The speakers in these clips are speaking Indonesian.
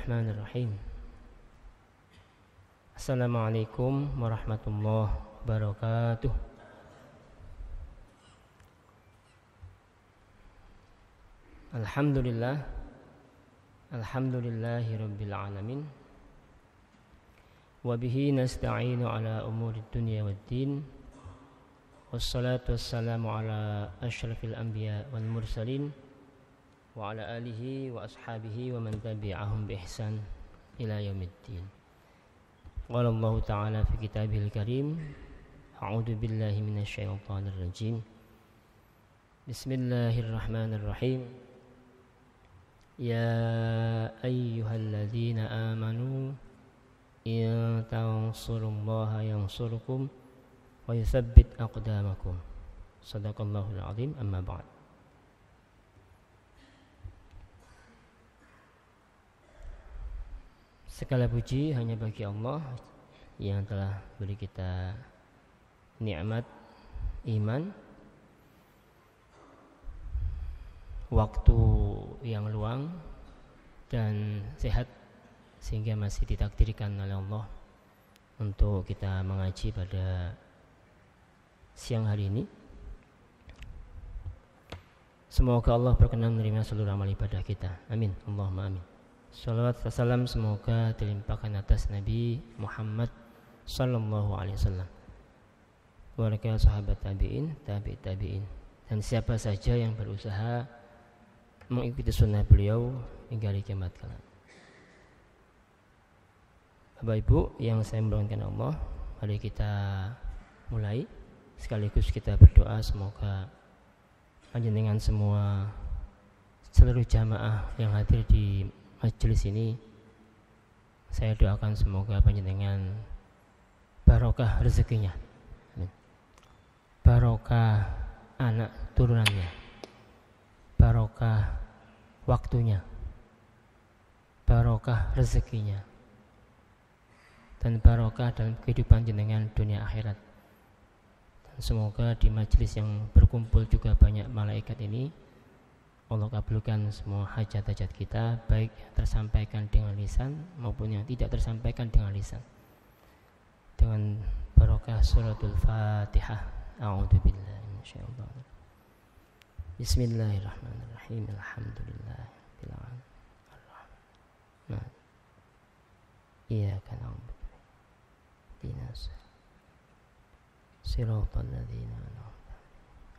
Bismillahirrahmanirrahim. Assalamualaikum warahmatullahi wabarakatuh. Alhamdulillahi rabbil alamin. Wa bihi nasta'inu ala umuri dunya waddin. Wassalatu wassalamu ala asyrafil anbiya wal mursalin wa ala alihi wa ashabihi wa man tabi'ahum bi ihsan ila yaumiddin. Qala Allah ta'ala fi kitabihil karim, a'udzu billahi minasy syaithanir rajim. Bismillahirrahmanirrahim. Ya ayyuhalladzina amanu in tansurullaha yansurkum wa yutsabbit aqdamakum. Shadaqallahul azim. Amma ba'd. Segala puji hanya bagi Allah yang telah beri kita nikmat iman, waktu yang luang dan sehat, sehingga masih ditakdirkan oleh Allah untuk kita mengaji pada siang hari ini. Semoga Allah berkenan menerima seluruh amal ibadah kita. Amin. Allahumma amin. Salawat dan salam semoga dilimpahkan atas Nabi Muhammad sallallahu alaihi wasallam, keluarga sahabat tabi'in, tabi'in, dan siapa saja yang berusaha mengikuti sunnah beliau hingga hari kiamat kelak. Bapak Ibu yang saya muliakan Allah, mari kita mulai sekaligus kita berdoa semoga panjenengan semua, seluruh jamaah yang hadir di majelis ini, saya doakan semoga panjenengan barokah rezekinya, barokah anak turunannya, barokah waktunya, barokah rezekinya, dan barokah dalam kehidupan jenengan dunia akhirat. Dan semoga di majelis yang berkumpul juga banyak malaikat ini, Allah kabulkan semua hajat-hajat kita, baik yang tersampaikan dengan lisan maupun yang tidak tersampaikan dengan lisan. Dengan barokah suratul Fatihah. A'udzubillahi minasyaitonir rajim. Bismillahirrahmanirrahim. Alhamdulillahirabbil alamin. Ar-Rahman. Iyyaka na'budu wa ihdinas siratal ladzina an'amta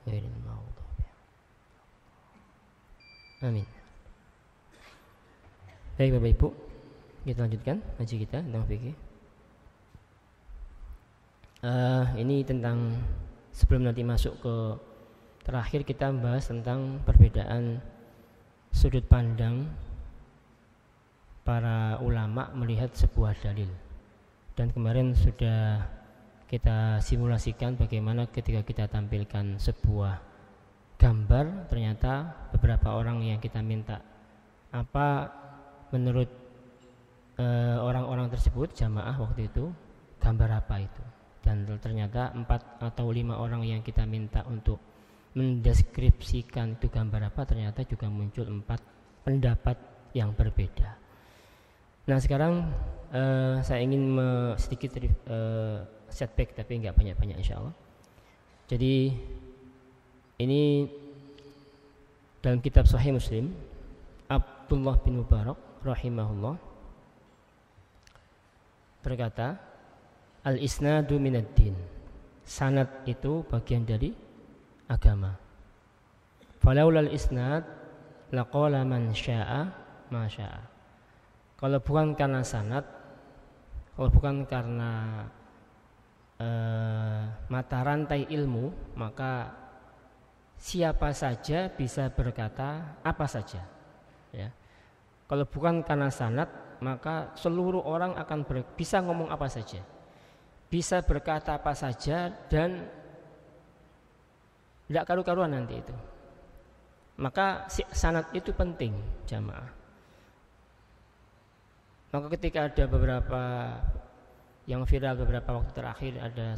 'alaihim ghairil maghdubi. Amin. Baik Bapak Ibu, kita lanjutkan ngaji kita tentang fikih. Ini tentang, sebelum nanti masuk ke terakhir, kita membahas tentang perbedaan sudut pandang para ulama melihat sebuah dalil. Dan kemarin sudah kita simulasikan bagaimana ketika kita tampilkan sebuah gambar, ternyata beberapa orang yang kita minta apa menurut orang-orang tersebut, jamaah waktu itu, gambar apa itu, dan ternyata 4 atau 5 orang yang kita minta untuk mendeskripsikan itu gambar apa, ternyata juga muncul 4 pendapat yang berbeda. Nah sekarang saya ingin sedikit setback, tapi nggak banyak-banyak insyaallah. Jadi ini dalam kitab Sahih Muslim, Abdullah bin Mubarak rahimahullah berkata, al-isnadu minad-din, sanad itu bagian dari agama. Falaulal isnad laqala man syaa ma syaa. Kalau bukan karena sanad, kalau bukan karena mata rantai ilmu, maka siapa saja bisa berkata apa saja, ya. Kalau bukan karena sanad, maka seluruh orang akan bisa ngomong apa saja, bisa berkata apa saja, dan tidak karu-karuan nanti itu. Maka sanad itu penting, jamaah. Maka ketika ada beberapa yang viral beberapa waktu terakhir, ada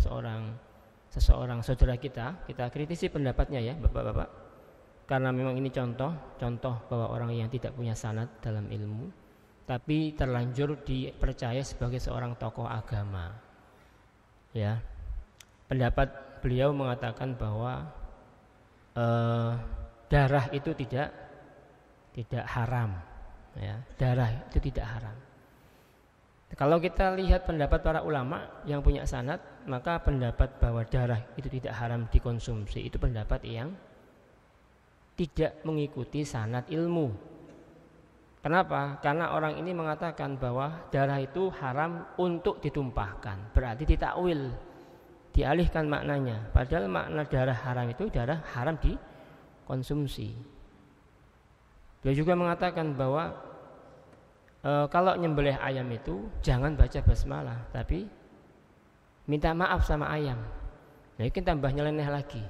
seseorang saudara kita kritisi pendapatnya ya Bapak-bapak, karena memang ini contoh bahwa orang yang tidak punya sanad dalam ilmu, tapi terlanjur dipercaya sebagai seorang tokoh agama. Ya, pendapat beliau mengatakan bahwa darah itu tidak haram. Ya, darah itu tidak haram. Kalau kita lihat pendapat para ulama yang punya sanad, maka pendapat bahwa darah itu tidak haram dikonsumsi itu pendapat yang tidak mengikuti sanad ilmu. Kenapa? Karena orang ini mengatakan bahwa darah itu haram untuk ditumpahkan, berarti ditakwil, dialihkan maknanya. Padahal makna darah haram itu darah haram dikonsumsi. Dia juga mengatakan bahwa kalau nyembelih ayam itu jangan baca basmalah, tapi minta maaf sama ayam. Nah, ini tambah nyeleneh lagi.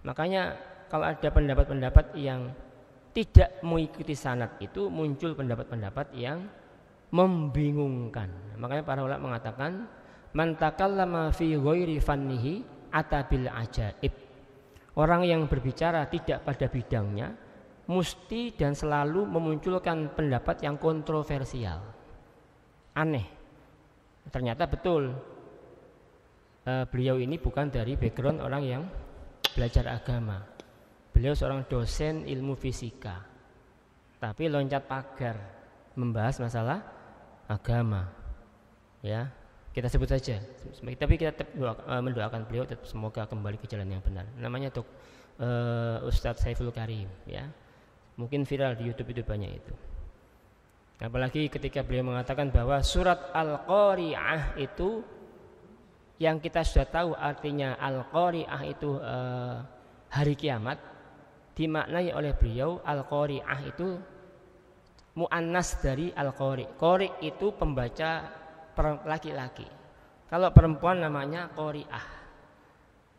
Makanya kalau ada pendapat-pendapat yang tidak mengikuti sanad itu muncul pendapat-pendapat yang membingungkan. Makanya para ulama mengatakan man takallama fi ghairi fannihi atabil ajaib. Orang yang berbicara tidak pada bidangnya mesti dan selalu memunculkan pendapat yang kontroversial. Aneh. Ternyata betul. Beliau ini bukan dari background orang yang belajar agama. Beliau seorang dosen ilmu fisika, tapi loncat pagar membahas masalah agama. Ya, kita sebut saja. Tapi kita mendoakan beliau semoga kembali ke jalan yang benar. Namanya Ustadz Saiful Karim. Ya, mungkin viral di YouTube itu banyak itu. Apalagi ketika beliau mengatakan bahwa surat Al-Qari'ah itu yang kita sudah tahu artinya Al-Qari'ah itu hari kiamat. Dimaknai oleh beliau Al-Qari'ah itu mu'annas dari Al-Qari. Qari itu pembaca laki-laki. Kalau perempuan namanya Qari'ah.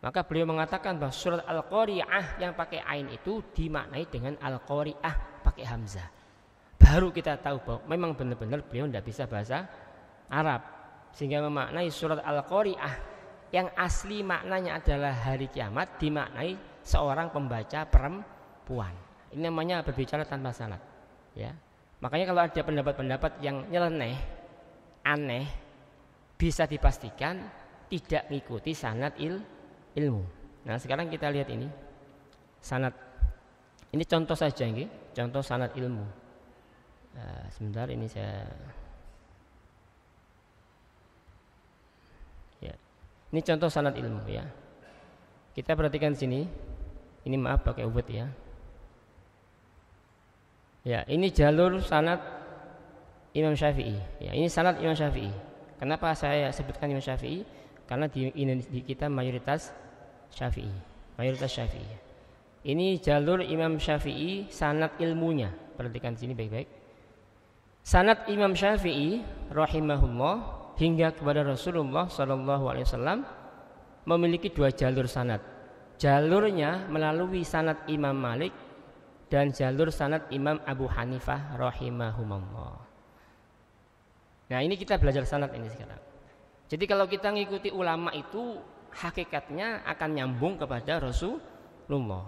Maka beliau mengatakan bahwa surat Al-Qari'ah yang pakai ain itu dimaknai dengan Al-Qari'ah pakai hamzah. Baru kita tahu bahwa memang benar-benar beliau tidak bisa bahasa Arab, sehingga memaknai surat Al-Qari'ah yang asli maknanya adalah hari kiamat dimaknai seorang pembaca perempuan. Ini namanya berbicara tanpa sanad. Ya. Makanya kalau ada pendapat-pendapat yang nyeleneh, aneh, bisa dipastikan tidak mengikuti sanad ilmu. Nah, sekarang kita lihat ini sanad. Ini contoh saja, ini contoh sanad ilmu. Sebentar ini saya. Ya. Ini contoh sanad ilmu ya. Kita perhatikan di sini. Ini maaf pakai ubud ya. Ya, ini jalur sanad Imam Syafi'i. Ya, ini sanad Imam Syafi'i. Kenapa saya sebutkan Imam Syafi'i? Karena di kita mayoritas Syafi'i. Mayoritas Syafi'i. Ini jalur Imam Syafi'i sanad ilmunya. Perhatikan di sini baik-baik. Sanad Imam Syafi'i rahimahullah hingga kepada Rasulullah sallallahu alaihi wasallam memiliki dua jalur sanad. Jalurnya melalui sanad Imam Malik dan jalur sanad Imam Abu Hanifah rahimahumullah. Nah, ini kita belajar sanad ini sekarang. Jadi kalau kita mengikuti ulama itu hakikatnya akan nyambung kepada Rasulullah.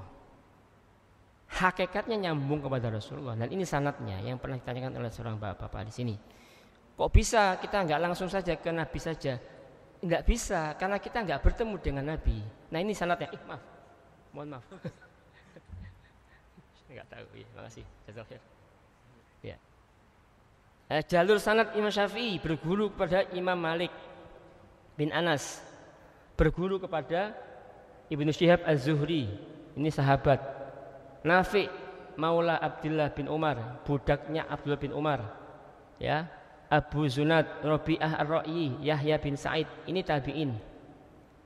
Hakikatnya nyambung kepada Rasulullah, dan ini sanadnya yang pernah ditanyakan oleh seorang bapak di sini. Kok bisa kita nggak langsung saja ke Nabi saja? Enggak bisa, karena kita enggak bertemu dengan Nabi. Nah, ini sanadnya. Maaf. Mohon maaf. Enggak tahu. Ya, makasih. Jazakallahu. Ya. Jalur sanad Imam Syafi'i berguru kepada Imam Malik bin Anas. Berguru kepada Ibnu Syihab Az-Zuhri. Ini sahabat. Nafi' Maula Abdullah bin Umar, budaknya Abdullah bin Umar. Ya. Abu Zunad, Rabi'ah Ar-Ra'yi, Yahya bin Sa'id, ini tabi'in.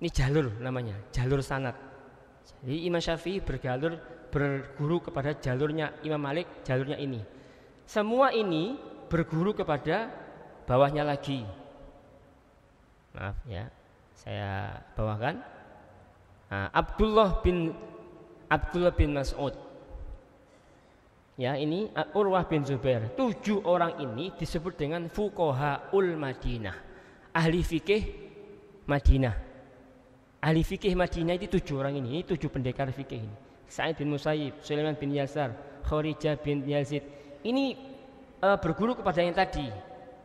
Ini jalur namanya, jalur sanad. Jadi Imam Syafi'i berguru kepada jalurnya Imam Malik, jalurnya ini. Semua ini berguru kepada bawahnya lagi. Maaf ya, saya bawakan. Abdullah bin Mas'ud. Ya, ini Urwah bin Zubair. 7 orang ini disebut dengan fuqahaul Madinah, ahli fikih Madinah. Ahli fikih Madinah itu 7 orang ini 7 pendekar fikih ini. Sa'id bin Musayyib, Sulaiman bin Yasar, Kharijah bin Yazid. Ini berguru kepada yang tadi.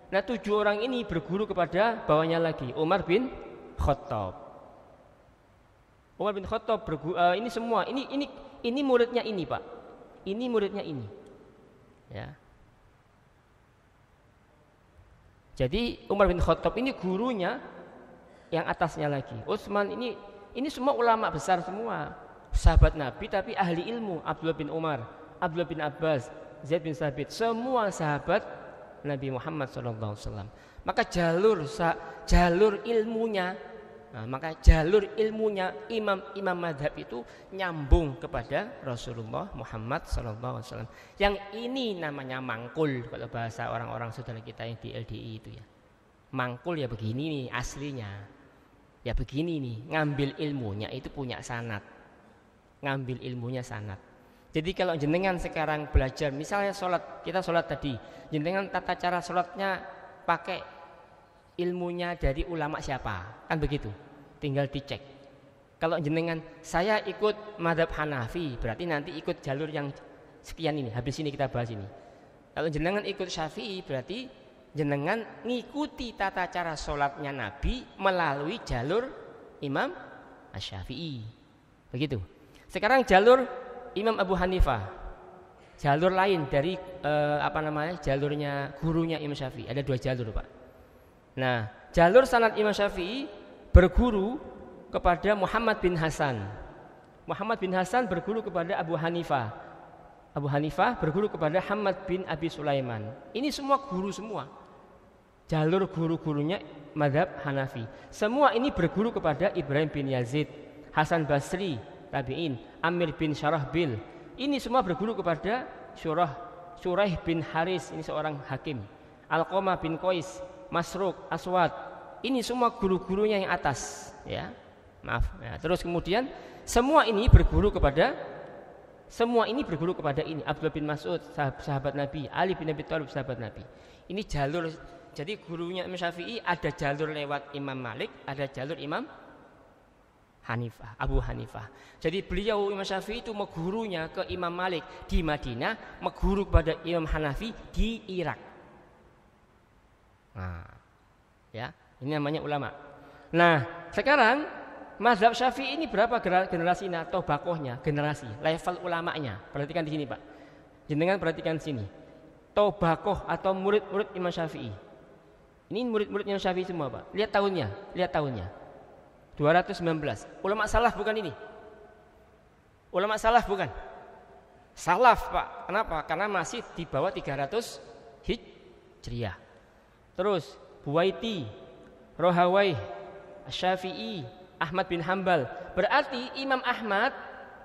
Nah 7 orang ini berguru kepada bawahnya lagi, Umar bin Khattab. Umar bin Khattab ini semua, ini muridnya ini Pak, ini muridnya ini, ya. Jadi Umar bin Khattab ini gurunya yang atasnya lagi. Utsman ini semua ulama besar semua, sahabat Nabi tapi ahli ilmu. Abdullah bin Umar, Abdullah bin Abbas, Zaid bin Sabit, semua sahabat Nabi Muhammad SAW. Maka jalur ilmunya, maka jalur ilmunya imam madhab itu nyambung kepada Rasulullah Muhammad SAW. Yang ini namanya mangkul kalau bahasa orang-orang saudara kita yang di LDI itu ya. Mangkul ya begini nih aslinya. Ya begini nih, ngambil ilmunya itu punya sanad. Ngambil ilmunya sanad. Jadi kalau jenengan sekarang belajar, misalnya kita sholat tadi, jenengan tata cara sholatnya pakai ilmunya dari ulama siapa, kan begitu, tinggal dicek. Kalau jenengan, saya ikut madhab Hanafi, berarti nanti ikut jalur yang sekian ini, habis ini kita bahas ini. Kalau jenengan ikut Syafi'i, berarti jenengan ngikuti tata cara sholatnya Nabi melalui jalur Imam Asy-Syafi'i, begitu. Sekarang jalur Imam Abu Hanifah, jalur lain dari jalurnya gurunya Imam Syafi'i. Ada 2 jalur Pak. Nah, jalur sanad Imam Syafi'i berguru kepada Muhammad bin Hasan. Muhammad bin Hasan berguru kepada Abu Hanifah. Abu Hanifah berguru kepada Hamad bin Abi Sulaiman. Ini semua guru semua. Jalur guru-gurunya mazhab Hanafi. Semua ini berguru kepada Ibrahim bin Yazid, Hasan Basri, tabi'in, Amir bin Syarahbil. Ini semua berguru kepada Syuraih bin Haris, ini seorang hakim, Alqamah bin Qais, Masruq, Aswad. Ini semua guru-gurunya yang atas, ya. Maaf. Ya, terus kemudian semua ini berguru kepada ini, Abdullah bin Mas'ud, sahabat Nabi, Ali bin Abi Thalib, sahabat Nabi. Ini jalur. Jadi gurunya Imam Syafi'i ada jalur lewat Imam Malik, ada jalur Imam Hanifah, Abu Hanifah. Jadi beliau Imam Syafi'i itu gurunya ke Imam Malik di Madinah, guru kepada Imam Hanafi di Irak. Nah, ya, ini namanya ulama. Nah, sekarang mazhab Syafi'i ini berapa generasinya atau bakohnya, generasi, level ulamanya. Perhatikan di sini, Pak. Jenengan perhatikan sini. Tobakoh atau murid-murid Imam Syafi'i. Ini murid-murid Imam Syafi'i semua, Pak. Lihat tahunnya. 219. Ulama salaf bukan ini. Ulama salaf bukan. Salaf, Pak. Kenapa? Karena masih di bawah 300 Hijriah. Terus Buwaiti, Rohawai, Syafi'i, Ahmad bin Hambal. Berarti Imam Ahmad,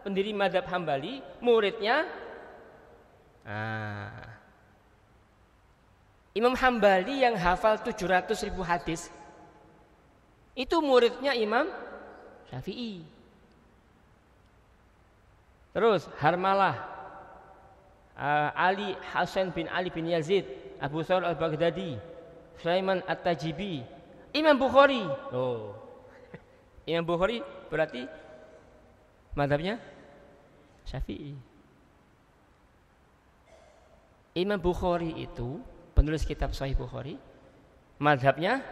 pendiri mazhab Hambali, muridnya Imam Hambali yang hafal 700.000 hadis, itu muridnya Imam Syafi'i. Terus Harmalah, Ali Hasan bin Ali bin Yazid, Abu Thawr al-Baghdadi, Sulaiman at-Tajibi, Imam Bukhari. Imam Bukhari berarti mazhabnya Syafi'i. Imam Bukhari itu penulis kitab Sahih Bukhari, mazhabnya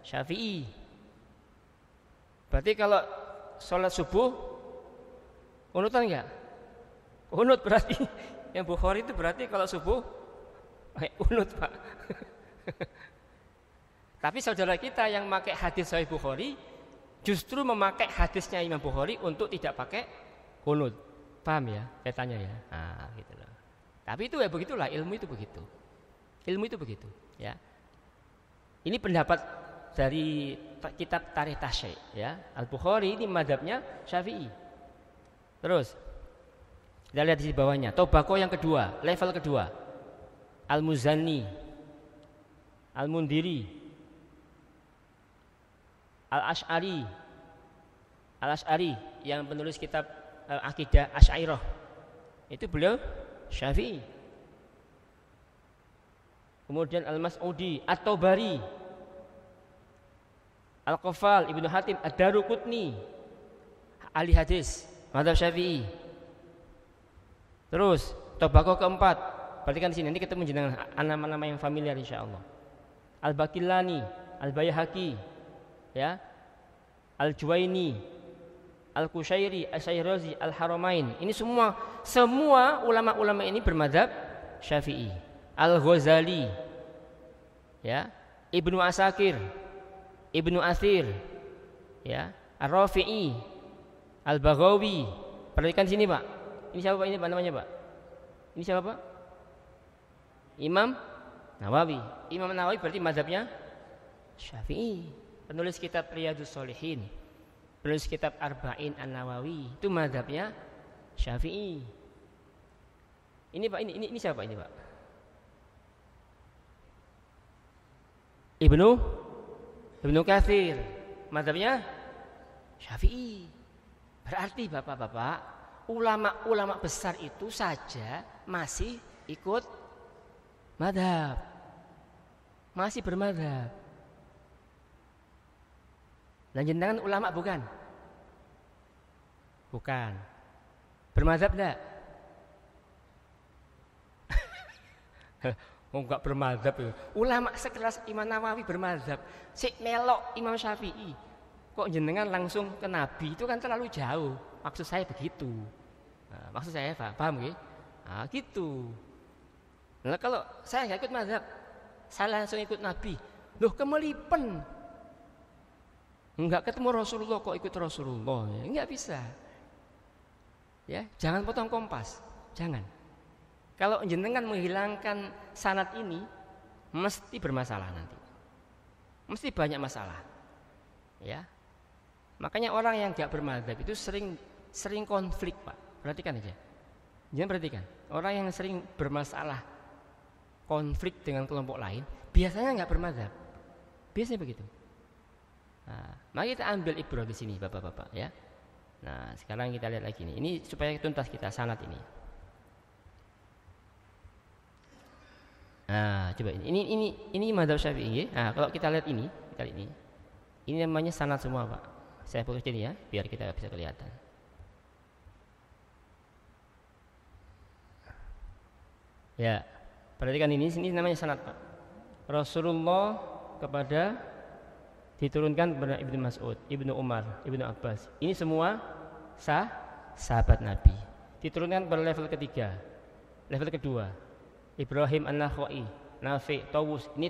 Syafi'i. Berarti kalau sholat subuh unutan enggak? Unut berarti. Yang Bukhari itu berarti kalau subuh unut, Pak. Tapi saudara kita yang memakai hadis Sahih Bukhari justru memakai hadisnya Imam Bukhari untuk tidak pakai kunut. Paham ya? Saya tanya ya. Nah, gitu loh. Tapi itu ya begitulah, ilmu itu begitu. Ilmu itu begitu, ya. Ini pendapat dari kitab Tarikh Tasyri', ya. Al-Bukhari ini mazhabnya Syafi'i. Terus kita lihat di bawahnya, tobako yang kedua, level kedua. Al-Muzani, Al-Mundiri, Al-Asy'ari yang penulis kitab Aqidah Asy'ariyah. Itu beliau Syafi'i. Kemudian Al-Mas'udi, At-Tabari, Al-Qafal, Ibnu Hatim, Ad-Daruqutni, ahli hadis mazhab Syafi'i. Terus tobako keempat, Perhatikan di sini, nanti ketemu dengan nama-nama yang familiar insyaallah. Al-Baqillani, Al-Baihaqi, ya, Al-Juwaini, Al-Qushairi, Asy-Syairazi, Al-Haramain. Ini semua ulama-ulama ini bermadzhab Syafi'i. Al-Ghazali, ya, Ibnu Asakir, Ibnu Athir, ya, Ar-Rafi'i, Al-Baghawi. Perhatikan sini, Pak. Ini siapa Pak? Ini Pak namanya, Pak? Ini siapa, Pak? Imam Nawawi. Imam Nawawi berarti mazhabnya Syafi'i. Penulis kitab Riyadhus Shalihin, penulis kitab Arba'in An-Nawawi, itu mazhabnya Syafi'i. Ini Pak, ini siapa ini, Pak? Ibnu Katsir, mazhabnya Syafi'i. Berarti Bapak-bapak, ulama-ulama besar itu saja masih ikut mazhab, masih bermadzhab. Dan jenengan ulama bukan? Bukan. Bermadzhab enggak? Oh, enggak bermadzhab ya. Ulama sekelas Imam Nawawi bermadzhab, sik melok Imam Syafi'i. Kok jenengan langsung ke Nabi, itu kan terlalu jauh. Maksud saya begitu. Nah, maksud saya paham nggih? Nah, gitu. Nah, kalau saya enggak ikut mazhab, saya langsung ikut Nabi. Loh, kemelipen. Enggak ketemu Rasulullah kok ikut Rasulullah, ya enggak bisa. Ya, jangan potong kompas. Jangan. Kalau jenengan menghilangkan sanad ini, mesti bermasalah nanti. Mesti banyak masalah. Ya. Makanya orang yang enggak bermadzhab itu sering konflik, Pak. Perhatikan aja. Jangan perhatikan. Orang yang sering bermasalah, konflik dengan kelompok lain, biasanya enggak bermadzhab. Biasanya begitu. Nah, mari kita ambil ibrah di sini, Bapak-bapak, ya. Nah, sekarang kita lihat lagi nih. Ini supaya tuntas kita sanad ini. Nah, coba ini mazhab Syafi'i. Nah, kalau kita lihat ini, ini namanya sanad semua, Pak. Saya fokus sini ya, biar kita bisa kelihatan. Ya, perhatikan ini namanya sanad, Pak. Rasulullah kepada diturunkan kepada Ibnu Mas'ud, Ibnu Umar, Ibnu Abbas. Ini semua sahabat Nabi. Diturunkan pada level ketiga. Level kedua, Ibrahim An-Nakhai, Nafi, Tawus. Ini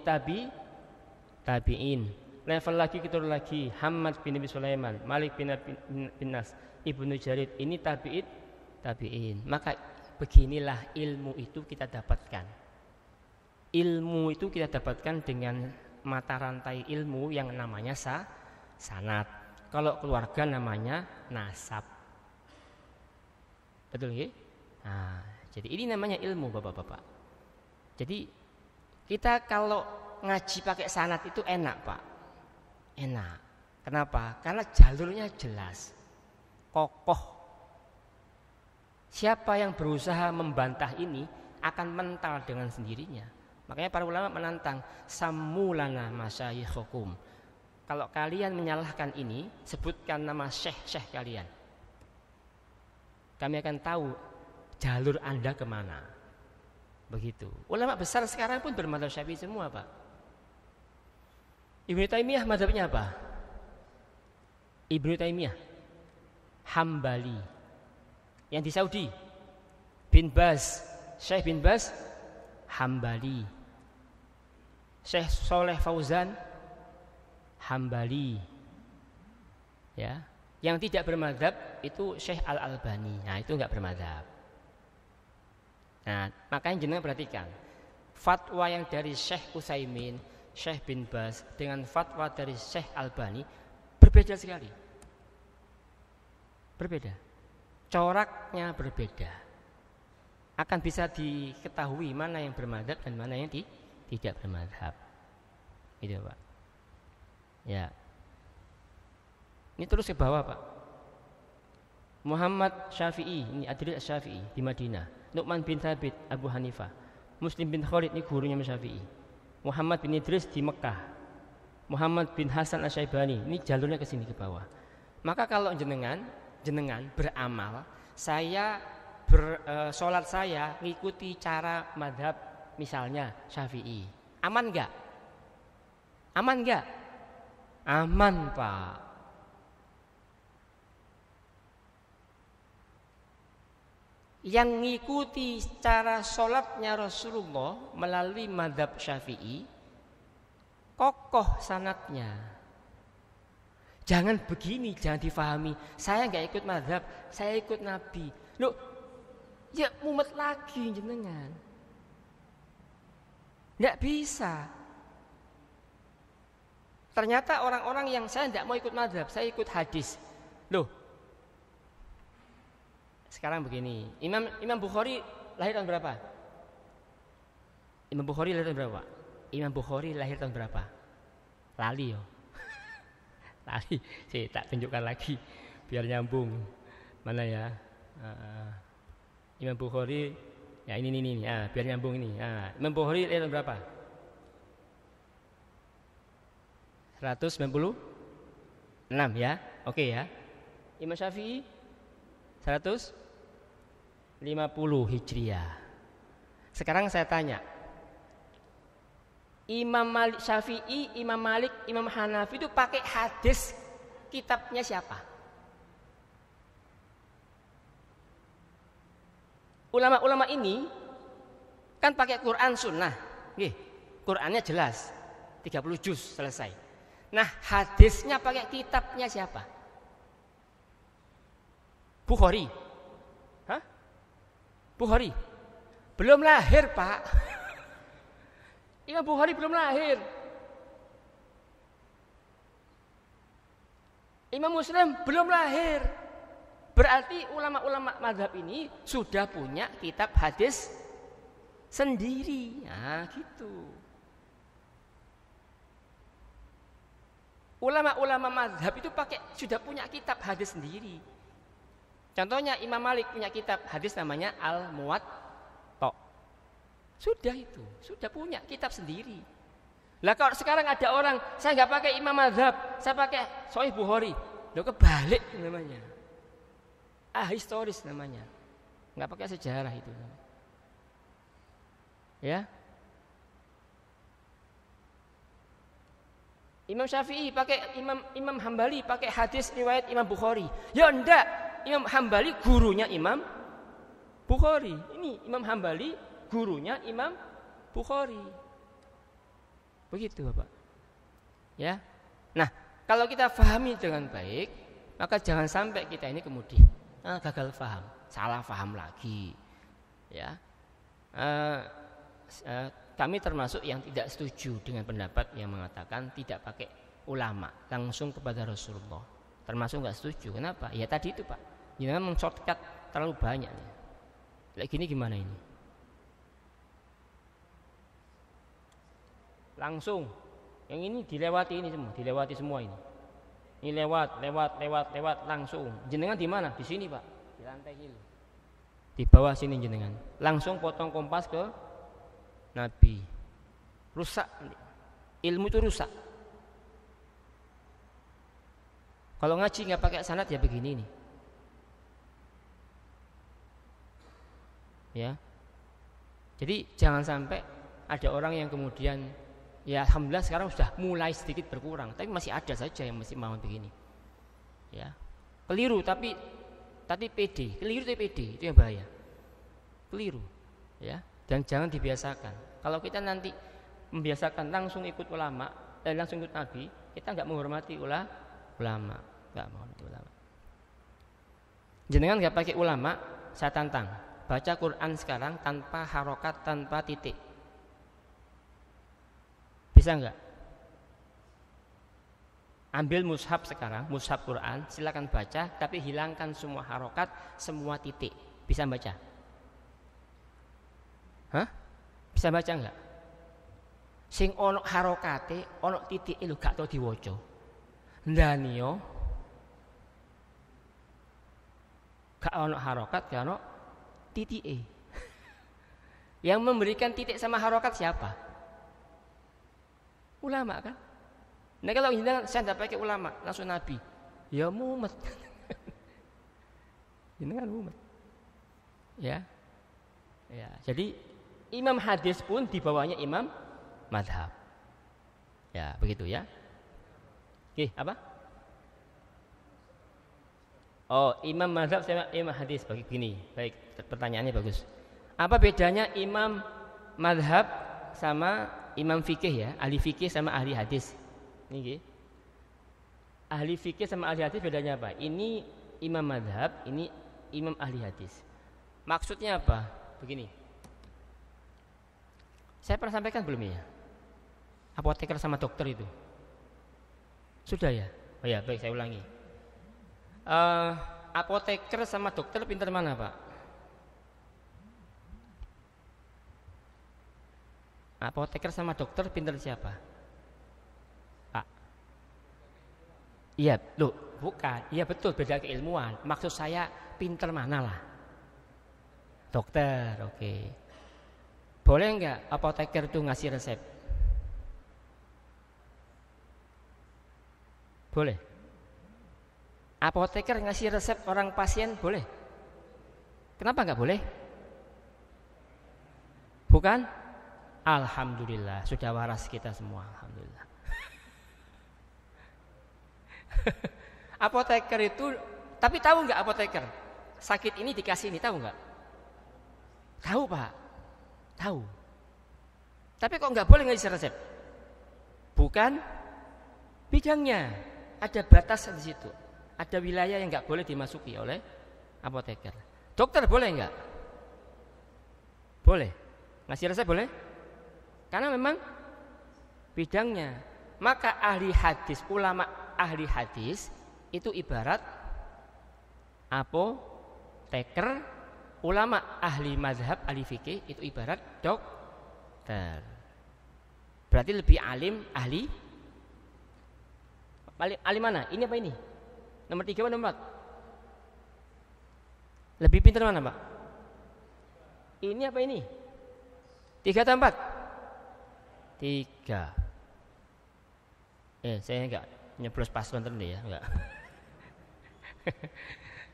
tabi'in. Level lagi kita lagi Hamad bin Abi Sulaiman, Malik bin Nas, Ibnu Jarir. Ini tabi'in. Maka beginilah ilmu itu kita dapatkan. Ilmu itu kita dapatkan dengan mata rantai ilmu yang namanya sanad. Kalau keluarga namanya nasab. Betul nggih? Nah, jadi ini namanya ilmu, Bapak-bapak. Jadi kita kalau ngaji pakai sanad itu enak, Pak. Enak. Kenapa? Karena jalurnya jelas, kokoh. Siapa yang berusaha membantah ini akan mental dengan sendirinya. Makanya para ulama menantang, samulana masyayikhukum. Kalau kalian menyalahkan ini, sebutkan nama syekh kalian. Kami akan tahu jalur Anda kemana. Begitu. Ulama besar sekarang pun bermadzhab Syafi'i semua, Pak. Ibnu Taimiyah mazhabnya apa? Ibnu Taimiyah Hambali. Yang di Saudi, Syekh bin Baz Hambali. Syekh Saleh Fauzan Hambali. Ya, yang tidak bermadzhab itu Syekh Al-Albani. Nah, itu enggak bermadzhab. Nah, makanya jenengan perhatikan fatwa yang dari Syekh Utsaimin, Syekh bin Baz dengan fatwa dari Syekh Albani berbeda sekali. Berbeda. Coraknya berbeda. Akan bisa diketahui mana yang bermadzhab dan mana yang tidak bermadzhab. Gitu, Pak. Ya. Ini terus ke bawah, Pak. Muhammad Syafi'i, ini Adil Syafi'i di Madinah. Nu'man bin Thabit Abu Hanifah. Muslim bin Khalid ini gurunya Syafi'i. Muhammad bin Idris di Mekah. Muhammad bin Hasan Asy-Syaibani, ini jalurnya ke sini ke bawah. Maka kalau jenengan beramal, saya sholat saya ngikuti cara madhab misalnya Syafi'i, aman nggak? Aman nggak? Aman, Pak. Yang ngikuti cara sholatnya Rasulullah melalui madhab Syafi'i, kokoh sanadnya. Jangan begini, jangan difahami. Saya nggak ikut madhab, saya ikut Nabi. Loh, ya mumet lagi jenengan. Nggak bisa. Ternyata orang-orang yang saya nggak mau ikut madhab, saya ikut hadis. Loh, sekarang begini, Imam Bukhari lahir tahun berapa? Imam Bukhari lahir tahun berapa? Imam Bukhari lahir tahun berapa? Lali yo. Lali, saya tak tunjukkan lagi biar nyambung. Mana ya? Imam Bukhari, ya ini. Biar nyambung ini. Imam Bukhari lahir tahun berapa? 196 ya. Oke ya. Imam Syafi'i 150 Hijriah. Sekarang saya tanya, Imam Malik Syafi'i, Imam Malik, Imam Hanafi itu pakai hadis kitabnya siapa? Ulama-ulama ini kan pakai Quran Sunnah. Qurannya jelas 30 juz selesai. Nah, hadisnya pakai kitabnya siapa? Bukhari. Hah? Bukhari. Belum lahir, Pak. Imam Bukhari belum lahir. Imam Muslim belum lahir. Berarti ulama-ulama mazhab ini sudah punya kitab hadis sendiri. Nah, gitu. Ulama-ulama mazhab itu sudah punya kitab hadis sendiri. Contohnya Imam Malik punya kitab hadis namanya Al-Muwatta. Sudah itu, sudah punya kitab sendiri. Lah kalau sekarang ada orang, saya nggak pakai Imam mazhab, saya pakai Sahih Bukhari. Loh, kebalik namanya. Historis namanya. Nggak pakai sejarah itu. Ya. Imam Syafi'i pakai Imam Hambali pakai hadis riwayat Imam Bukhari. Ya enggak, Imam Hambali gurunya Imam Bukhari. Ini Imam Hambali gurunya Imam Bukhari. Begitu, Bapak. Ya. Nah, kalau kita pahami dengan baik, maka jangan sampai kita ini kemudian gagal paham, salah paham lagi. Ya. Kami termasuk yang tidak setuju dengan pendapat yang mengatakan tidak pakai ulama, langsung kepada Rasulullah. Termasuk nggak setuju. Kenapa? Ya tadi itu, Pak. Jangan men-shortcut terlalu banyak. Kayak gini gimana ini? Langsung. Yang ini dilewati semua ini. Ini lewat langsung. Jenengan di mana? Di sini, Pak. Di lantai sini. Di bawah sini jenengan. Langsung potong kompas ke Nabi. Rusak. Ilmu itu rusak. Kalau ngaji nggak pakai sanad ya begini nih. Ya. Jadi jangan sampai ada orang yang kemudian, ya alhamdulillah sekarang sudah mulai sedikit berkurang, tapi masih ada saja yang masih mau begini. Ya. Keliru tapi pede. Keliru tapi pede, itu yang bahaya. Keliru. Ya. Dan jangan dibiasakan. Kalau kita nanti membiasakan langsung ikut ulama dan langsung ikut Nabi, kita nggak menghormati ulama, nggak menghormati ulama. Jenengan nggak pakai ulama, saya tantang. Baca Quran sekarang tanpa harokat, tanpa titik. Bisa nggak? Ambil mushaf sekarang, mushaf Quran, silakan baca, tapi hilangkan semua harokat, semua titik. Bisa baca? Hah? Bisa baca enggak? Sing ono harokate, ono titike lho gak tau diwaca. Ndani yo. Gak ono harokat, gak ono titike. Yang memberikan titik sama harokat siapa? Ulama kan? Nah kalau saya tidak pakai ulama, langsung Nabi. Ya mumet. Ini kan mumet. Ya. Ya, jadi imam hadis pun di bawahnya imam madhab. Ya, begitu ya. Oke, apa? Oh, imam madhab sama imam hadis begini. Baik, pertanyaannya bagus. Apa bedanya imam madhab sama imam fikih ya? Ahli fikih sama ahli hadis. Ini ahli fikih sama ahli hadis bedanya apa? Ini imam madhab, ini imam ahli hadis. Maksudnya apa? Begini. Saya pernah sampaikan belum ya? Apoteker sama dokter itu. Sudah ya? Oh ya, baik saya ulangi. Apoteker sama dokter pintar mana, Pak? Apoteker sama dokter pintar siapa? Pak. Iya, loh, bukan. Iya betul, beda keilmuan. Maksud saya pintar mana lah? Dokter, oke. Boleh enggak apoteker itu ngasih resep? Boleh. Apoteker ngasih resep orang pasien boleh? Kenapa enggak boleh? Bukan? Alhamdulillah, sudah waras kita semua, alhamdulillah. Apoteker itu, tapi tahu enggak apoteker? Sakit ini dikasih ini, tahu enggak? Tahu, Pak. Tahu. Tapi kok enggak boleh ngasih resep? Bukan bidangnya. Ada batas di situ. Ada wilayah yang enggak boleh dimasuki oleh apoteker. Dokter boleh enggak? Boleh. Ngasih resep boleh? Karena memang bidangnya. Maka ahli hadis, ulama ahli hadis itu ibarat apoteker, ulama ahli mazhab, ahli fikih itu ibarat dokter. Berarti lebih alim ahli mana? Ini apa ini? Nomor 3 atau nomor 4? Lebih pintar mana, Pak? Ini apa ini? 3 atau 4? 3. Saya enggak nyeblos paslon terus ya, enggak.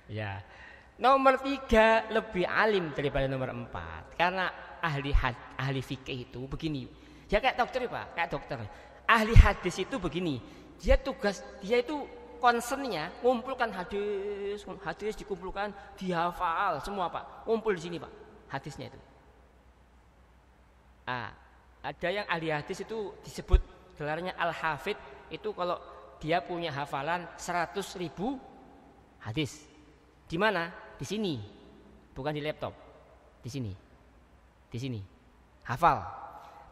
Ya. Nomor 3 lebih alim daripada nomor 4. Karena ahli fikih itu begini. Ya kayak dokter, Pak, kayak dokter. Ahli hadis itu begini. Dia itu concernnya ngumpulkan hadis dikumpulkan, dihafal semua, Pak. Ngumpul di sini, Pak, hadisnya itu. Ada yang ahli hadis itu disebut gelarnya al-hafid, itu kalau dia punya hafalan 100.000 hadis. Di mana? Di sini. Bukan di laptop. Di sini. Di sini. Hafal.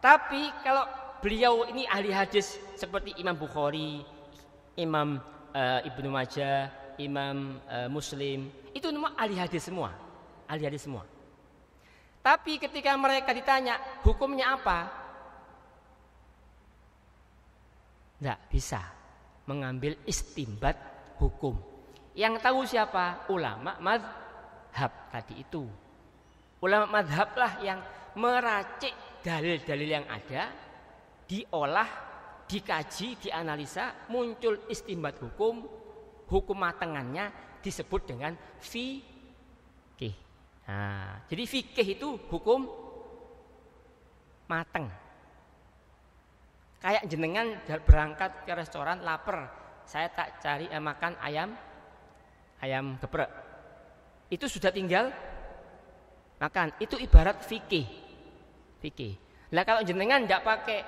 Tapi kalau beliau ini ahli hadis seperti Imam Bukhari, Imam Ibnu Majah, Imam Muslim, itu semua ahli hadis semua. Ahli hadis semua. Tapi ketika mereka ditanya hukumnya apa, tidak bisa mengambil istimbat hukum. Yang tahu siapa? Ulama madhab tadi itu. Ulama madhab lah yang meracik dalil-dalil yang ada, diolah, dikaji, dianalisa, muncul istimbat hukum, hukum matengannya disebut dengan fikih. Jadi fikih itu hukum mateng. Kayak jenengan berangkat ke restoran lapar, saya tak cari makan ayam geprek. Itu sudah tinggal makan. Itu ibarat fikih. Fikih. Nah kalau jenengan tidak pakai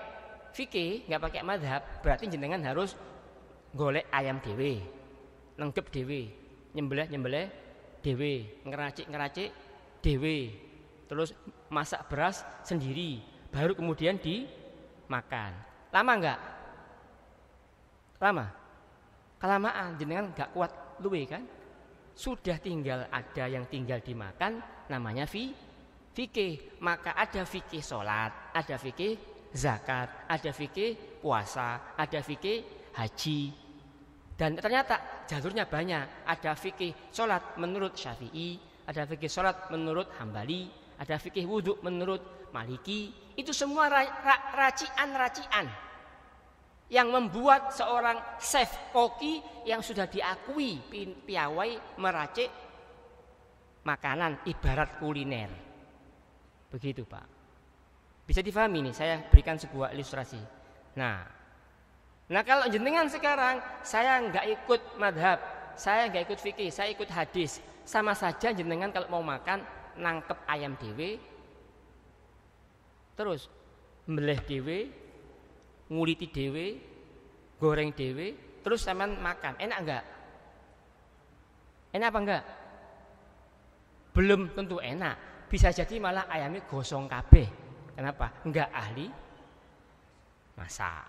fikih, nggak pakai madhab, berarti jenengan harus golek ayam dewe, nenggep dewe, nyembelih dewe, ngeracik dewe, terus masak beras sendiri, baru kemudian dimakan. Lama nggak? Lama. Kelamaan jenengan nggak kuat luwe kan? Sudah tinggal ada yang tinggal dimakan, namanya fikih. Maka ada fikih sholat, ada fikih zakat, ada fikih puasa, ada fikih haji. Dan ternyata jalurnya banyak. Ada fikih sholat menurut Syafi'i, ada fikih sholat menurut Hambali, ada fikih wudhu menurut Maliki. Itu semua racian yang membuat seorang chef koki yang sudah diakui piawai meracik makanan ibarat kuliner. Begitu Pak. Bisa difahami nih, saya berikan sebuah ilustrasi. Nah kalau jenengan sekarang saya nggak ikut madhab, saya nggak ikut fikih, saya ikut hadis, sama saja jenengan kalau mau makan nangkep ayam dewe, terus meleh dewe, nguliti dewe, goreng dewe, terus sampean makan, enak enggak? Enak apa enggak? Belum tentu enak, bisa jadi malah ayamnya gosong kabeh. Kenapa? Enggak ahli masak.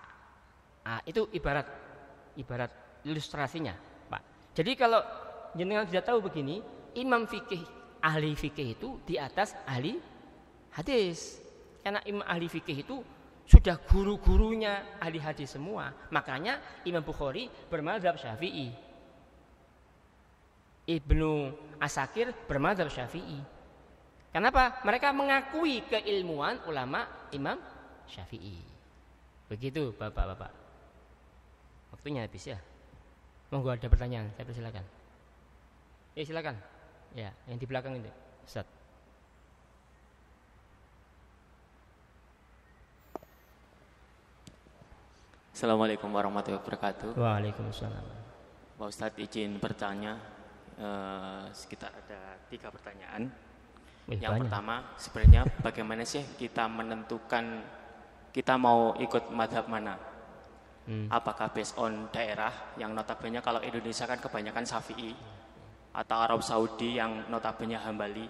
Nah, itu ibarat ilustrasinya, Pak. Jadi kalau jenengan tidak tahu begini, imam fikih, ahli fikih itu di atas ahli hadis. Karena imam ahli fikih itu sudah guru-gurunya ahli hadis semua. Makanya Imam Bukhari bermadzhab Syafi'i. Ibnu Asakir bermadzhab Syafi'i. Kenapa? Mereka mengakui keilmuan ulama Imam Syafi'i. Begitu Bapak-bapak. Waktunya habis ya. Monggo ada pertanyaan, saya persilakan. Silakan. Ya, yang di belakang itu, Ustaz. Assalamualaikum warahmatullahi wabarakatuh. Waalaikumsalam. Pak Ustadz izin bertanya, sekitar ada 3 pertanyaan. Yang Banyak. pertama, sebenarnya bagaimana sih kita menentukan kita mau ikut madhab mana? Apakah based on daerah yang notabene kalau Indonesia kan kebanyakan Syafi'i, atau Arab Saudi yang notabene Hambali,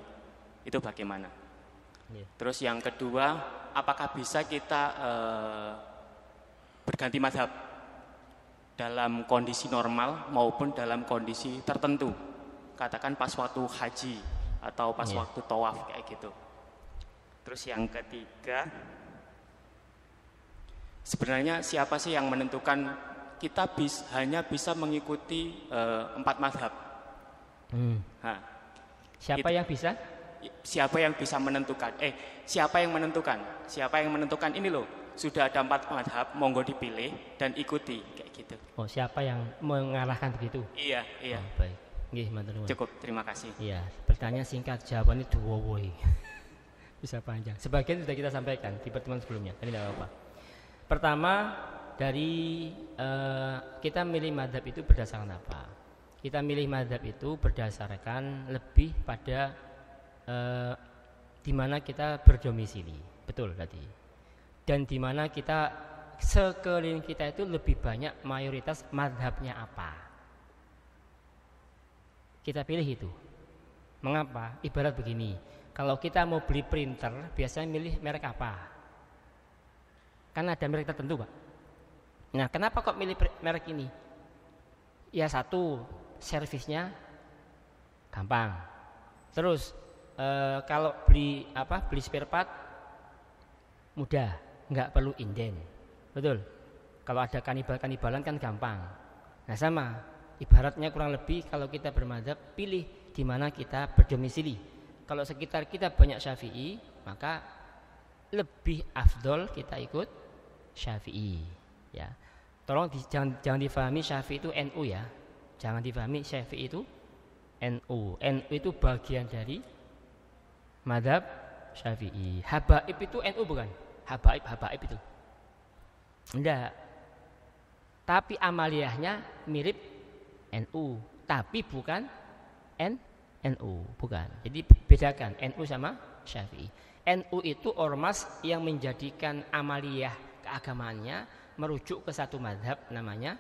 itu bagaimana? Terus yang kedua, apakah bisa kita berganti madhab dalam kondisi normal maupun dalam kondisi tertentu, katakan pas waktu haji atau pas waktu tawaf kayak gitu. Terus yang ketiga, sebenarnya siapa sih yang menentukan kita hanya bisa mengikuti 4 madhab? Nah, siapa yang bisa? Siapa yang bisa menentukan? Siapa yang menentukan? Siapa yang menentukan ini loh? Sudah ada 4 madhab, monggo dipilih dan ikuti kayak gitu. Oh, siapa yang mengarahkan begitu? Iya. Oh, baik. Nggih, matur nuwun. Cukup, terima kasih. Iya, pertanyaan singkat, jawabannya duwowoy. Bisa panjang. Sebagian sudah kita sampaikan di pertemuan sebelumnya, tapi tidak apa-apa. Pertama, dari kita milih madhab itu berdasarkan apa? Kita milih madhab itu berdasarkan lebih pada di mana kita berdomisili, betul tadi. Dan di mana kita sekeliling kita itu lebih banyak mayoritas madhabnya apa? Kita pilih itu. Mengapa? Ibarat begini, kalau kita mau beli printer, biasanya milih merek apa? Karena ada merek tertentu, Pak. Nah, kenapa kok milih merek ini? Ya satu, servisnya gampang. Terus kalau beli spare part mudah, nggak perlu inden, betul. Kalau ada kanibalan kan gampang. Nah sama, ibaratnya kurang lebih kalau kita bermadzhab, pilih di mana kita berdomisili. Kalau sekitar kita banyak Syafi'i, maka lebih afdol kita ikut Syafi'i. Ya, tolong jangan difahami Syafi'i itu NU ya. Jangan difahami Syafi'i itu NU. NU itu bagian dari madzhab Syafi'i. Habaib itu NU bukan? Habaib itu. Enggak. Tapi amaliyahnya mirip NU, tapi bukan NU, bukan. Jadi bedakan NU sama Syafi'i. NU itu ormas yang menjadikan amaliyah keagamaannya merujuk ke satu mazhab namanya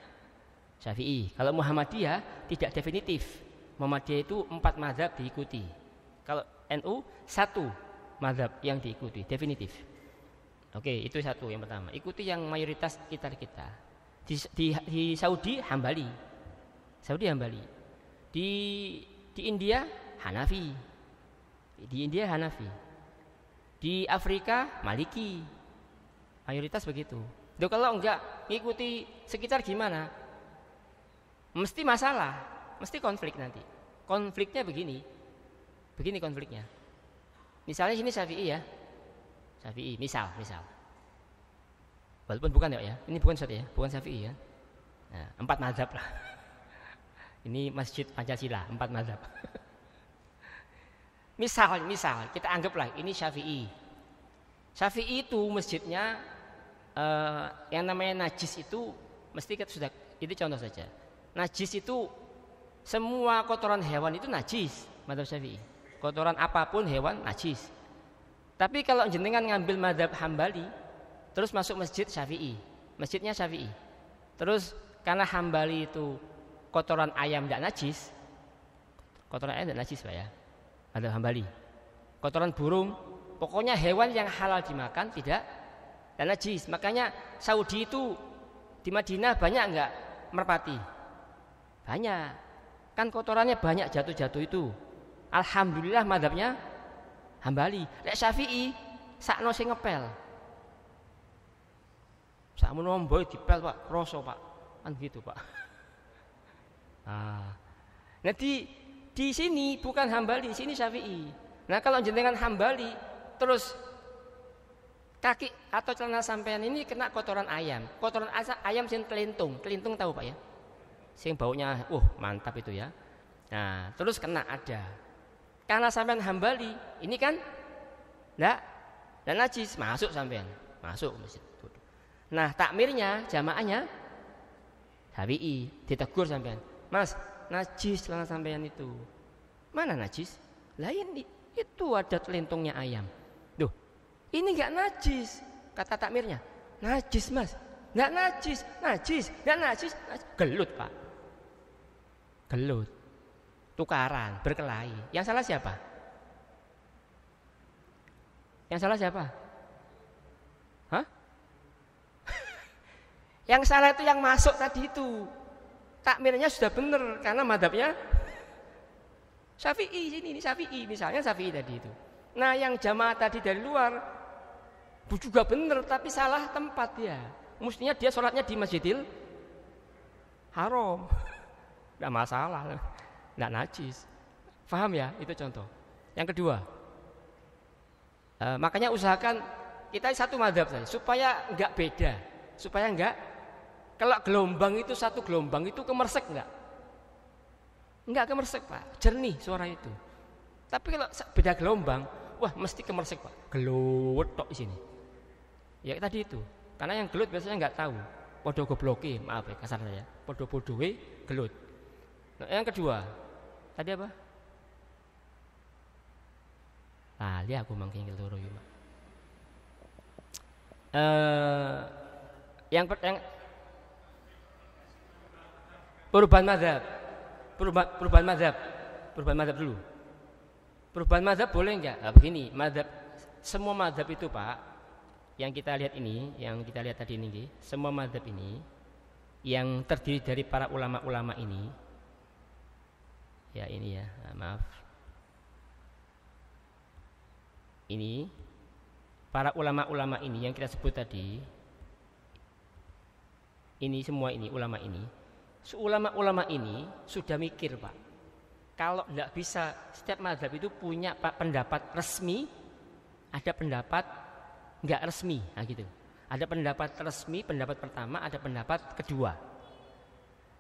Syafi'i. Kalau Muhammadiyah tidak definitif. Muhammadiyah itu 4 mazhab diikuti. Kalau NU 1 mazhab yang diikuti definitif. Oke, itu satu yang pertama. Ikuti yang mayoritas sekitar kita. Di Saudi Hambali. Di India Hanafi. Di Afrika Maliki. Mayoritas begitu. Loh, kalau enggak ngikuti sekitar gimana? Mesti masalah, mesti konflik nanti. Konfliknya begini konfliknya. Misalnya sini Syafi'i ya. Syafi'i, misal. Walaupun bukan ya, ini bukan Syafi'i ya, bukan Syafi'i ya. Nah, 4 mazhab lah. Ini Masjid Pancasila, 4 mazhab. Misal kita anggaplah ini Syafi'i. Syafi'i itu masjidnya yang namanya najis itu mesti kita sudah, itu contoh saja. Najis itu semua kotoran hewan itu najis, mazhab Syafi'i. Kotoran apapun hewan najis. Tapi kalau jenengan ngambil mazhab Hambali, terus masuk masjid Syafi'i, masjidnya Syafi'i. Terus karena Hambali itu kotoran ayam tidak najis, kotoran ayam tidak najis Pak ya, mazhab Hambali. Kotoran burung, pokoknya hewan yang halal dimakan tidak najis. Makanya Saudi itu di Madinah banyak enggak merpati? Banyak. Kan kotorannya banyak jatuh-jatuh itu. Alhamdulillah mazhabnya Hambali. Lek Syafi'i sakno sing ngepel. Sakmono mboy dipel Pak, kroso Pak. Kan gitu Pak. Nah di sini bukan Hambali, di sini Syafi'i. Nah kalau jenengan Hambali terus kaki atau celana sampean ini kena kotoran ayam. Kotoran ayam sing telintung tahu Pak ya? Sing baunya mantap itu ya. Nah, terus kena ada. Karena sampean Hambali, ini kan enggak najis, masuk sampean. Masuk masjid. Nah, takmirnya jamaahnya Syafi'i, ditegur sampean. Mas, najis celana sampean itu. Mana najis? Lain itu ada telintungnya ayam. Duh, ini enggak najis, kata takmirnya. Najis Mas, enggak najis. Gelut Pak, gelut, tukaran, berkelahi. Yang salah siapa? Hah? Yang salah itu yang masuk tadi itu. Takmirnya sudah benar karena madhabnya Syafi'i, ini Syafi'i, misalnya Syafi'i tadi itu. Nah yang jamaah tadi dari luar juga benar tapi salah tempat ya. Mestinya dia sholatnya di Masjidil Haram. Tidak masalah, tidak najis. Paham ya? Itu contoh. Yang kedua, makanya usahakan kita satu mazhab saja supaya enggak beda, supaya enggak. Kalau gelombang itu satu gelombang itu kemersek enggak? Enggak kemersek Pak, jernih suara itu. Tapi kalau beda gelombang, wah mesti kemersek Pak, gelut tok di sini. Ya tadi itu, karena yang gelut biasanya enggak tahu. Podo gobloke, maaf ya kasar saya. Podo-podowe gelut. Nah, yang kedua, tadi apa? Lihat aku mangking keloro yo. Yang perubahan mazhab dulu. Perubahan mazhab boleh enggak? Nah, begini, mazhab semua mazhab itu Pak, yang kita lihat ini, yang kita lihat tadi ini, semua mazhab ini yang terdiri dari para ulama-ulama ini, ya ini ya, maaf. Ini para ulama-ulama ini yang kita sebut tadi, ini semua ini ulama ini. Ulama-ulama ini sudah mikir Pak. Kalau tidak bisa setiap mazhab itu punya pendapat resmi, ada pendapat enggak resmi, nah gitu. Ada pendapat resmi, pendapat pertama, ada pendapat kedua.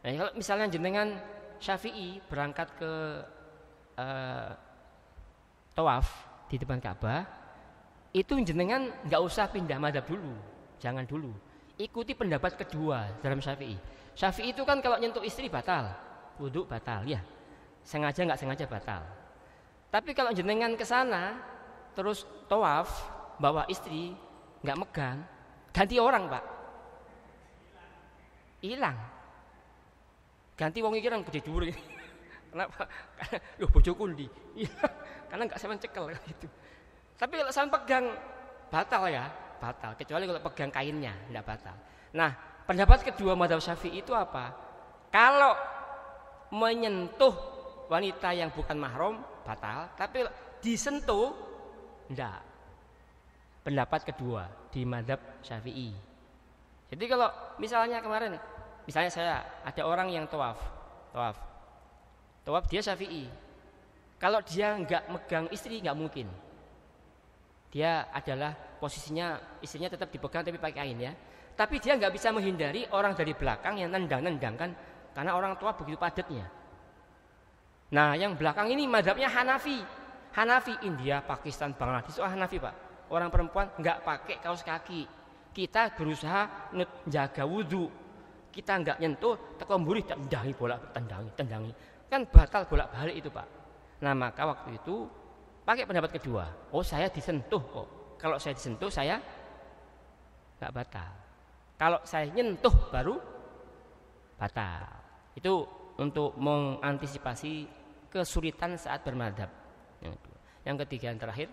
Nah, kalau misalnya jenengan Syafi'i berangkat ke tawaf di depan Ka'bah, itu jenengan enggak usah pindah mazhab dulu, jangan dulu. Ikuti pendapat kedua dalam Syafi'i. Syafi'i itu kan kalau nyentuh istri batal, wudu batal ya. Sengaja enggak sengaja batal. Tapi kalau jenengan ke sana terus tawaf bawa istri, enggak megang, ganti orang Pak. Hilang. Ganti wong iki orang gede dhuwur. Kenapa? Loh bojoku ndi? Karena enggak sampean cekel gitu. Tapi kalau sampean pegang batal ya, batal. Kecuali kalau pegang kainnya enggak batal. Nah, pendapat kedua mazhab Syafi'i itu apa? Kalau menyentuh wanita yang bukan mahram batal, tapi disentuh enggak. Pendapat kedua di mazhab Syafi'i. Jadi kalau misalnya kemarin, misalnya saya ada orang yang tawaf dia Syafi'i. Kalau dia enggak megang istri enggak mungkin. Dia adalah posisinya istrinya tetap dipegang tapi pakai kain ya. Tapi dia enggak bisa menghindari orang dari belakang yang nendang-nendang kan, karena orang tua begitu padatnya. Nah, yang belakang ini mazhabnya Hanafi. Hanafi India, Pakistan, Bangladesh, Hanafi Pak. Orang perempuan nggak pakai kaos kaki. Kita berusaha jaga wudhu. Kita nggak nyentuh, teko mburi tendangi bola, tendangi. Kan batal bolak-balik itu Pak. Nah maka waktu itu pakai pendapat kedua. Oh saya disentuh kok. Kalau saya disentuh saya nggak batal. Kalau saya nyentuh baru batal. Itu untuk mengantisipasi kesulitan saat bermadhab. Yang ketiga yang terakhir,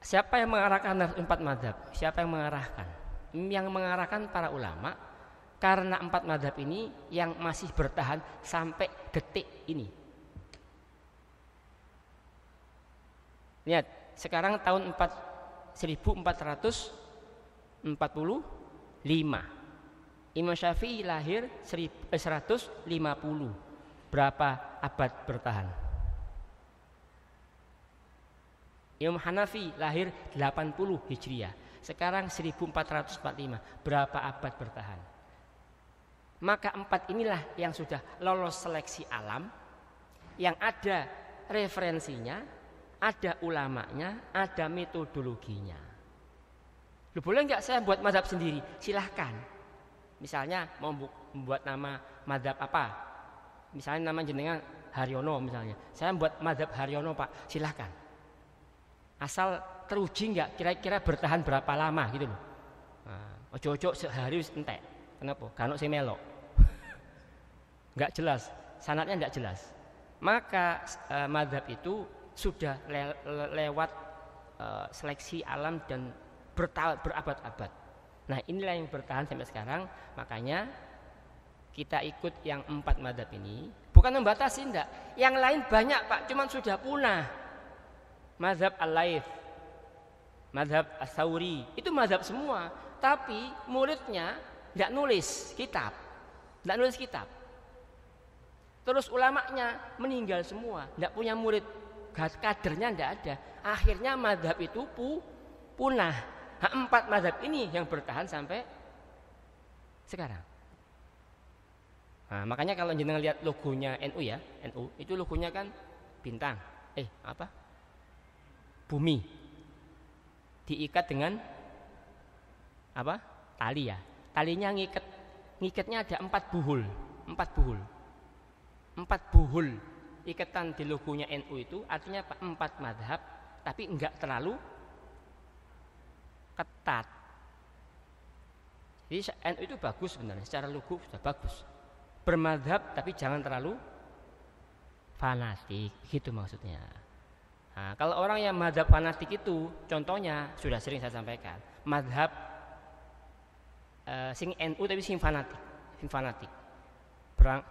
siapa yang mengarahkan 4 madhab? Siapa yang mengarahkan? Yang mengarahkan para ulama, karena 4 madhab ini yang masih bertahan sampai detik ini. Lihat, sekarang tahun 1445. Imam Syafi'i lahir 150. Berapa abad bertahan? Imam Hanafi lahir 80 Hijriah. Sekarang 1445. Berapa abad bertahan? Maka 4 inilah yang sudah lolos seleksi alam, yang ada referensinya, ada ulamanya, ada metodologinya. Lu boleh nggak saya buat mazhab sendiri? Silahkan. Misalnya mau membuat nama mazhab apa? Misalnya nama jenengan Haryono misalnya. Saya buat mazhab Haryono Pak, silahkan. Asal teruji nggak kira-kira bertahan berapa lama gitu loh. Nah, ojo-ojo sehari entek. Kenapa? Karena saya melok. Nggak jelas, sanadnya nggak jelas. Maka mazhab itu sudah lewat seleksi alam dan berabad-abad. Nah inilah yang bertahan sampai sekarang. Makanya kita ikut yang 4 mazhab ini. Bukan membatasi enggak. Yang lain banyak Pak, cuman sudah punah. Mazhab Al-Laits, mazhab As-Sauri, itu mazhab semua. Tapi muridnya enggak nulis kitab. Terus ulamanya meninggal semua, enggak punya murid. Kadernya enggak ada. Akhirnya mazhab itu punah. 4 mazhab ini yang bertahan sampai sekarang. Nah, makanya kalau jenengan lihat logonya NU ya, NU itu logonya kan bintang. Bumi. Diikat dengan apa? Tali ya. Talinya ngikatnya ada 4 buhul. 4 buhul ikatan di logonya NU itu artinya 4 mazhab, tapi enggak terlalu ketat. Jadi NU itu bagus sebenarnya, secara logo sudah bagus. Bermadhab tapi jangan terlalu fanatik, gitu maksudnya. Nah, kalau orang yang madhab fanatik itu, contohnya sudah sering saya sampaikan, madhab sing NU tapi sing fanatik.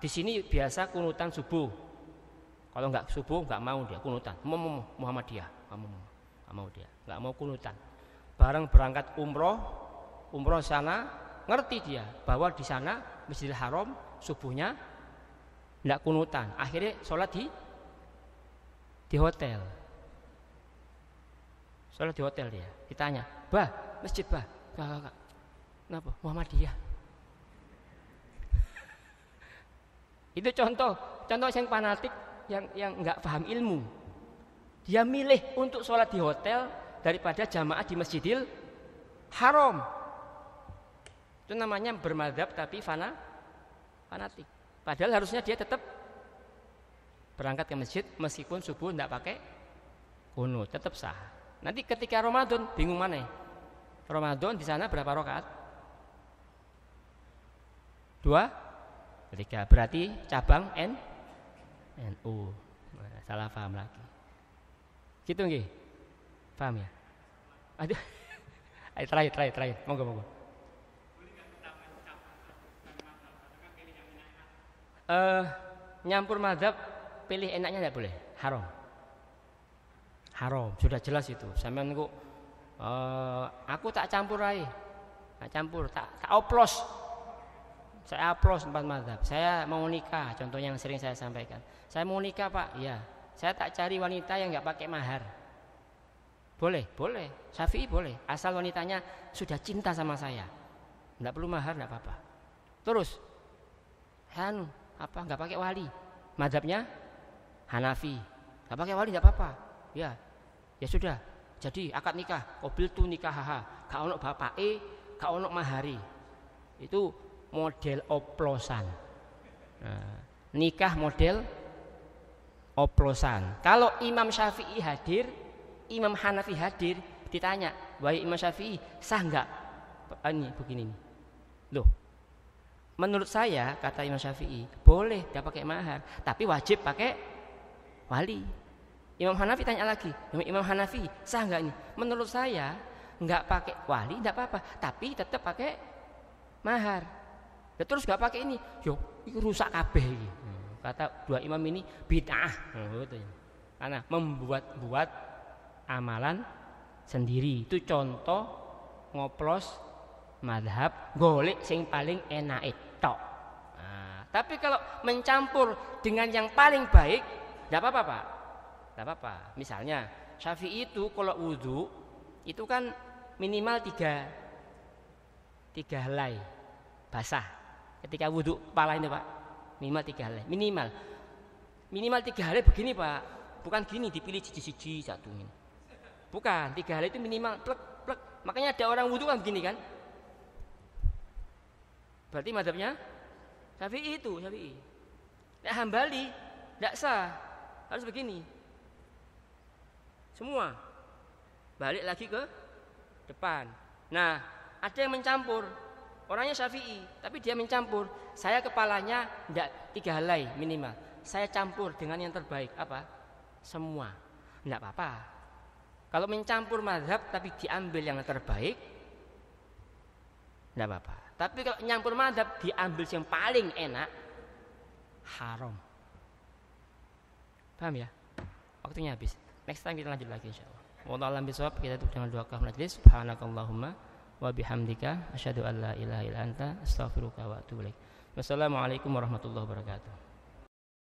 Di sini biasa kunutan subuh. Kalau nggak subuh nggak mau dia kunutan. Muhammadiyah, nggak mau dia, nggak mau kunutan. Bareng berangkat umroh sana ngerti dia bahwa di sana Masjidil Haram subuhnya nggak kunutan. Akhirnya sholat di hotel. Sholat di hotel dia. Ditanya, masjid Kak. Kenapa? Muhammadiyah. Itu contoh yang fanatik yang nggak paham ilmu. Dia milih untuk sholat di hotel daripada jamaah di Masjidil Haram. Itu namanya bermadhab tapi fanatik. Padahal harusnya dia tetap berangkat ke masjid meskipun subuh tidak pakai kunut, tetap sah. Nanti ketika Ramadan bingung mana? Ramadan di sana berapa rakaat? 2, 3. Berarti cabang NU. Nah, salah paham lagi. Gitu nggih? Paham ya? Aduh. Ayo terakhir. Monggo. Nyampur mazhab pilih enaknya enggak boleh. Haram. Sudah jelas itu. Sampeyan kok aku tak campur aja. Tak oplos. Saya oplos 4 mazhab. Saya mau nikah, contohnya yang sering saya sampaikan. Saya mau nikah, Pak. Iya. Saya tak cari wanita yang enggak pakai mahar. Boleh. Syafi'i boleh, asal wanitanya sudah cinta sama saya. Enggak perlu mahar, enggak apa-apa. Terus enggak pakai wali. Mazhabnya Hanafi. Enggak pakai wali enggak apa-apa. Ya sudah. Jadi akad nikah, qabiltu nikahaha, gak ono bapake, gak ono mahari. Itu model oplosan. Nah, nikah model oplosan. Kalau Imam Syafi'i hadir, Imam Hanafi hadir, ditanya, wahai Imam Syafi'i, sah enggak ini begini nih? Loh, menurut saya kata Imam Syafi'i, boleh tidak pakai mahar, tapi wajib pakai wali. Imam Hanafi tanya lagi, Imam Hanafi sah enggak ini? Menurut saya enggak pakai wali tidak apa-apa, tapi tetap pakai mahar. Ya, terus enggak pakai ini, yo itu rusak kabeh iki. Kata dua imam ini bid'ah. Karena membuat amalan sendiri. Itu contoh ngoplos madhab golek sing paling enak tok. Nah, tapi kalau mencampur dengan yang paling baik, tidak apa-apa Pak. Tidak apa-apa. Misalnya Syafi'i itu kalau wudhu itu kan minimal tiga helai basah. Ketika wudhu kepala ini Pak, minimal 3 helai. Minimal 3 helai begini Pak. Bukan gini dipilih siji-siji satu ini. Bukan, 3 helai itu minimal plek. Makanya ada orang wudhu kan begini kan. Berarti madhabnya Syafi'i itu, Syafi'i. Nek Hambali tidak sah, harus begini. Semua balik lagi ke depan. Nah, ada yang mencampur. Orangnya Syafi'i, tapi dia mencampur. Saya kepalanya tidak 3 helai minimal. Saya campur dengan yang terbaik apa? Semua. Tidak apa-apa. Kalau mencampur mazhab tapi diambil yang terbaik, tidak apa-apa. Tapi kalau nyampur mazhab diambil yang paling enak, haram. Paham ya? Waktunya habis. Next time kita lanjut lagi insyaallah. Wallahu a'lam bishawab. Kita tutup dengan doa kafaratul majlis. Subhanakallahumma wa bihamdika asyhadu an la ilaha illa anta astaghfiruka wa atubu ilaik. Wassalamualaikum warahmatullahi wabarakatuh.